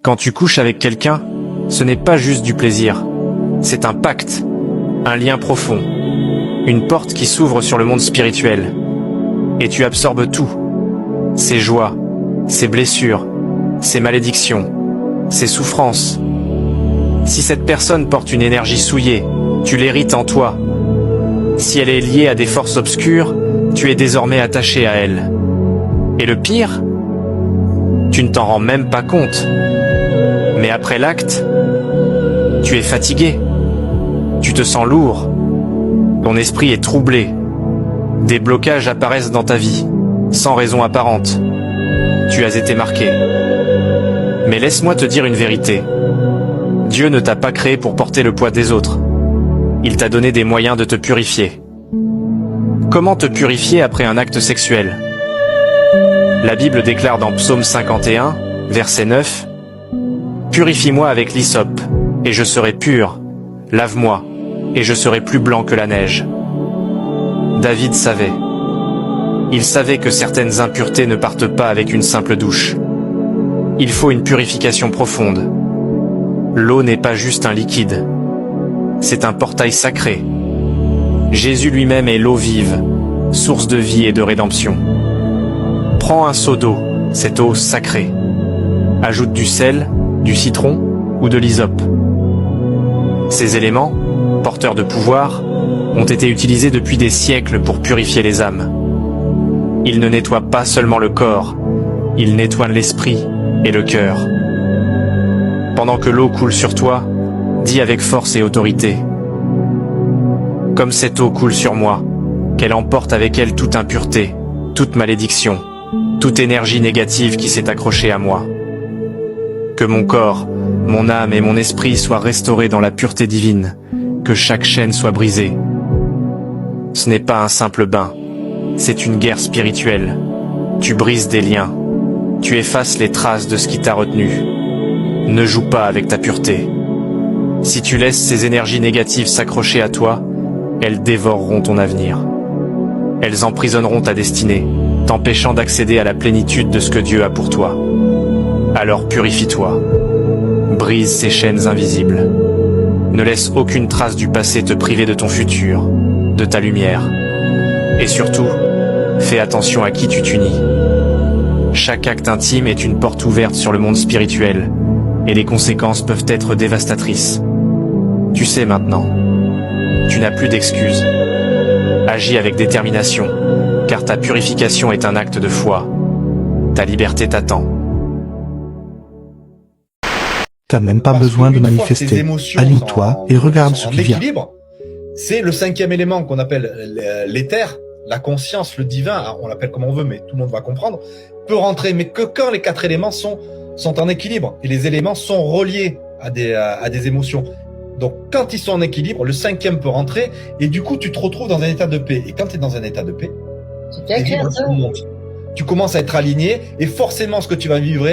Quand tu couches avec quelqu'un, ce n'est pas juste du plaisir. C'est un pacte, un lien profond, une porte qui s'ouvre sur le monde spirituel. Et tu absorbes tout. Ses joies, ses blessures, ses malédictions, ses souffrances. Si cette personne porte une énergie souillée, tu l'hérites en toi. Si elle est liée à des forces obscures, tu es désormais attaché à elle. Et le pire, tu ne t'en rends même pas compte. Mais après l'acte, tu es fatigué. Tu te sens lourd. Ton esprit est troublé. Des blocages apparaissent dans ta vie, sans raison apparente. Tu as été marqué. Mais laisse-moi te dire une vérité. Dieu ne t'a pas créé pour porter le poids des autres. Il t'a donné des moyens de te purifier. Comment te purifier après un acte sexuel ? La Bible déclare dans Psaume 51, verset 9, « Purifie-moi avec l'hysope, et je serai pur. Lave-moi, et je serai plus blanc que la neige. » David savait. Il savait que certaines impuretés ne partent pas avec une simple douche. Il faut une purification profonde. L'eau n'est pas juste un liquide. C'est un portail sacré. Jésus lui-même est l'eau vive, source de vie et de rédemption. Prends un seau d'eau, cette eau sacrée. Ajoute du sel, du citron ou de l'hysope. Ces éléments, porteurs de pouvoir, ont été utilisés depuis des siècles pour purifier les âmes. Ils ne nettoient pas seulement le corps, ils nettoient l'esprit et le cœur. Pendant que l'eau coule sur toi, dis avec force et autorité. Comme cette eau coule sur moi, qu'elle emporte avec elle toute impureté, toute malédiction, toute énergie négative qui s'est accrochée à moi. Que mon corps, mon âme et mon esprit soient restaurés dans la pureté divine, que chaque chaîne soit brisée. Ce n'est pas un simple bain, c'est une guerre spirituelle. Tu brises des liens, tu effaces les traces de ce qui t'a retenu. Ne joue pas avec ta pureté. Si tu laisses ces énergies négatives s'accrocher à toi, elles dévoreront ton avenir. Elles emprisonneront ta destinée, t'empêchant d'accéder à la plénitude de ce que Dieu a pour toi. Alors purifie-toi. Brise ces chaînes invisibles. Ne laisse aucune trace du passé te priver de ton futur, de ta lumière. Et surtout, fais attention à qui tu t'unis. Chaque acte intime est une porte ouverte sur le monde spirituel, et les conséquences peuvent être dévastatrices. Tu sais maintenant. Tu n'as plus d'excuses. Agis avec détermination, car ta purification est un acte de foi. Ta liberté t'attend. T'as même pas besoin de manifester. Aligne-toi et regarde ce qui vient. C'est le cinquième élément qu'on appelle l'éther, la conscience, le divin, on l'appelle comme on veut, mais tout le monde va comprendre, peut rentrer, mais que quand les quatre éléments sont en équilibre, et les éléments sont reliés à des émotions. Donc, quand ils sont en équilibre, le cinquième peut rentrer, et du coup, tu te retrouves dans un état de paix. Et quand tu es dans un état de paix, tu commences à être aligné, et forcément, ce que tu vas vivre,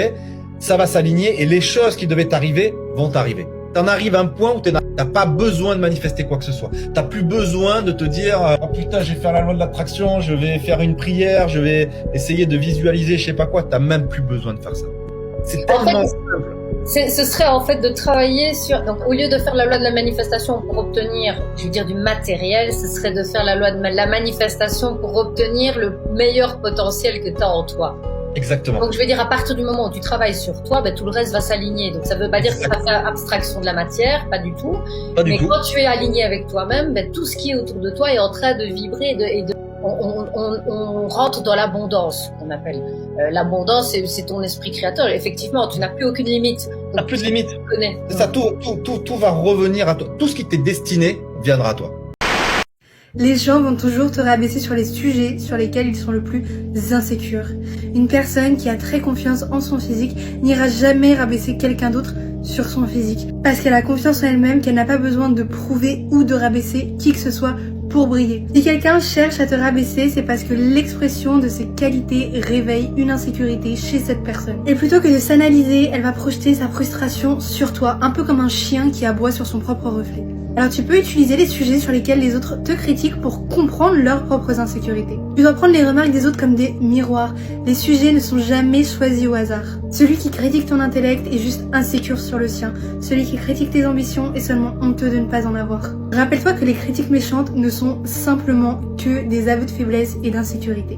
ça va s'aligner, et les choses qui devaient t'arriver vont t'arriver. T'en arrives à un point où t'as pas besoin de manifester quoi que ce soit. T'as plus besoin de te dire oh putain, je vais faire la loi de l'attraction, je vais faire une prière, je vais essayer de visualiser, je sais pas quoi. T'as même plus besoin de faire ça. C'est tellement simple. Ce serait en fait de travailler sur, donc au lieu de faire la loi de la manifestation pour obtenir, je veux dire du matériel, ce serait de faire la loi de la manifestation pour obtenir le meilleur potentiel que tu as en toi. Exactement. Donc je veux dire, à partir du moment où tu travailles sur toi, ben, tout le reste va s'aligner. Donc ça veut pas dire que tu vas faire abstraction de la matière, pas du tout. Mais quand tu es aligné avec toi-même, ben, tout ce qui est autour de toi est en train de vibrer on rentre dans l'abondance, qu'on appelle. L'abondance, c'est ton esprit créateur. Et effectivement, tu n'as plus aucune limite. Tu n'as plus de limite. Tu connais. C'est ça, tout va revenir à toi. Tout ce qui t'est destiné viendra à toi. Les gens vont toujours te rabaisser sur les sujets sur lesquels ils sont le plus insécures. Une personne qui a très confiance en son physique n'ira jamais rabaisser quelqu'un d'autre sur son physique. Parce qu'elle a confiance en elle-même, qu'elle n'a pas besoin de prouver ou de rabaisser qui que ce soit pour briller. Si quelqu'un cherche à te rabaisser, c'est parce que l'expression de ses qualités réveille une insécurité chez cette personne. Et plutôt que de s'analyser, elle va projeter sa frustration sur toi, un peu comme un chien qui aboie sur son propre reflet. Alors tu peux utiliser les sujets sur lesquels les autres te critiquent pour comprendre leurs propres insécurités. Tu dois prendre les remarques des autres comme des miroirs. Les sujets ne sont jamais choisis au hasard. Celui qui critique ton intellect est juste insécure sur le sien. Celui qui critique tes ambitions est seulement honteux de ne pas en avoir. Rappelle-toi que les critiques méchantes ne sont simplement que des aveux de faiblesse et d'insécurité.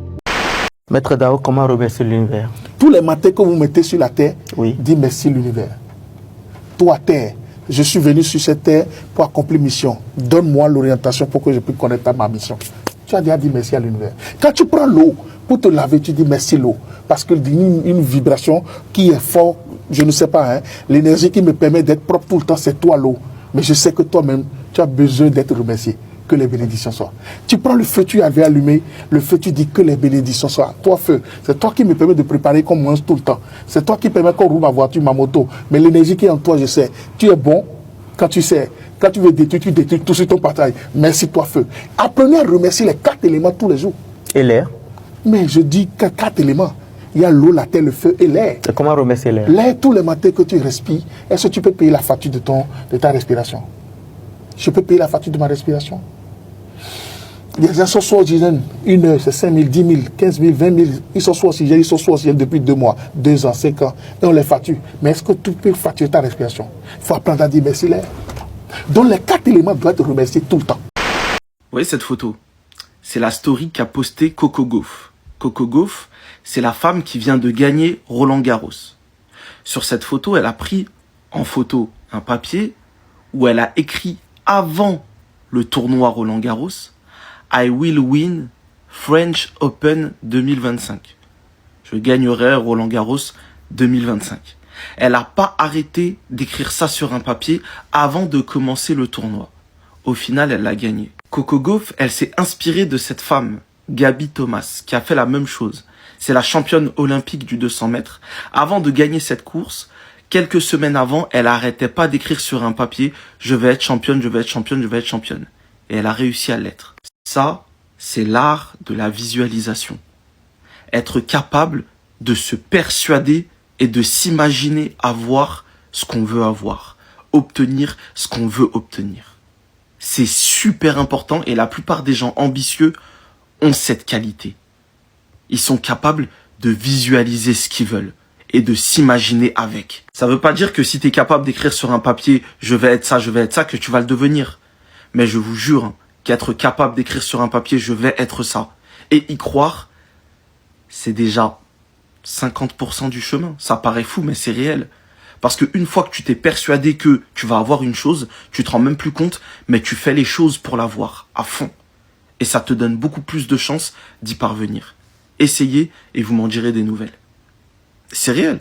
Maître Dao, comment remercier l'univers? Tous les matins que vous mettez sur la terre, Oui. dis merci l'univers. Toi, terre, je suis venu sur cette terre pour accomplir mission. Donne-moi l'orientation pour que je puisse connaître ma mission. Tu as déjà dit merci à l'univers. Quand tu prends l'eau pour te laver, tu dis merci l'eau. Parce que une vibration qui est forte, je ne sais pas, hein, l'énergie qui me permet d'être propre tout le temps, c'est toi l'eau. Mais je sais que toi-même, tu as besoin d'être remercié. Que les bénédictions soient. Tu prends le feu, tu avais allumé, le feu, tu dis que les bénédictions soient. Toi, feu, c'est toi qui me permet de préparer qu'on mange tout le temps. C'est toi qui permet qu'on roule ma voiture, ma moto. Mais l'énergie qui est en toi, je sais. Tu es bon quand tu sais. Quand tu veux détruire, tu détruis tout sur ton partage. Merci, toi, feu. Apprenez à remercier les 4 éléments tous les jours. Et l'air? Mais je dis que 4 éléments. Il y a l'eau, la terre, le feu et l'air. Et comment remercier l'air? L'air, tous les matins que tu respires, est-ce que tu peux payer la facture de ta respiration? Je peux payer la facture de ma respiration? Les gens sont sous oxygène, 1 heure, c'est 5 000, 10 000, 15 000, 20 000. Ils sont sous oxygène depuis 2 mois, 2 ans, 5 ans. Et on les facture. Mais est-ce que tu peux facturer ta respiration? Il faut apprendre à dire merci l'air. Donc les 4 éléments doivent être remerciés tout le temps. Vous voyez cette photo? C'est la story qu'a postée Coco Gauff. Coco Gauff, c'est la femme qui vient de gagner Roland Garros. Sur cette photo, elle a pris en photo un papier où elle a écrit avant le tournoi Roland Garros, I will win French Open 2025. Je gagnerai Roland Garros 2025. Elle n'a pas arrêté d'écrire ça sur un papier avant de commencer le tournoi. Au final, elle l'a gagné. Coco Gauff, elle s'est inspirée de cette femme, Gabi Thomas, qui a fait la même chose. C'est la championne olympique du 200 mètres. Avant de gagner cette course, quelques semaines avant, elle n'arrêtait pas d'écrire sur un papier « Je vais être championne, je vais être championne, je vais être championne ». Et elle a réussi à l'être. Ça, c'est l'art de la visualisation. Être capable de se persuader et de s'imaginer avoir ce qu'on veut avoir. Obtenir ce qu'on veut obtenir. C'est super important et la plupart des gens ambitieux ont cette qualité. Ils sont capables de visualiser ce qu'ils veulent et de s'imaginer avec. Ça veut pas dire que si tu es capable d'écrire sur un papier « je vais être ça, que tu vas le devenir. Mais je vous jure qu'être capable d'écrire sur un papier « je vais être ça » et y croire, c'est déjà 50% du chemin. Ça paraît fou, mais c'est réel. Parce qu'une fois que tu t'es persuadé que tu vas avoir une chose, tu te rends même plus compte, mais tu fais les choses pour l'avoir à fond. Et ça te donne beaucoup plus de chances d'y parvenir. Essayez et vous m'en direz des nouvelles. C'est réel.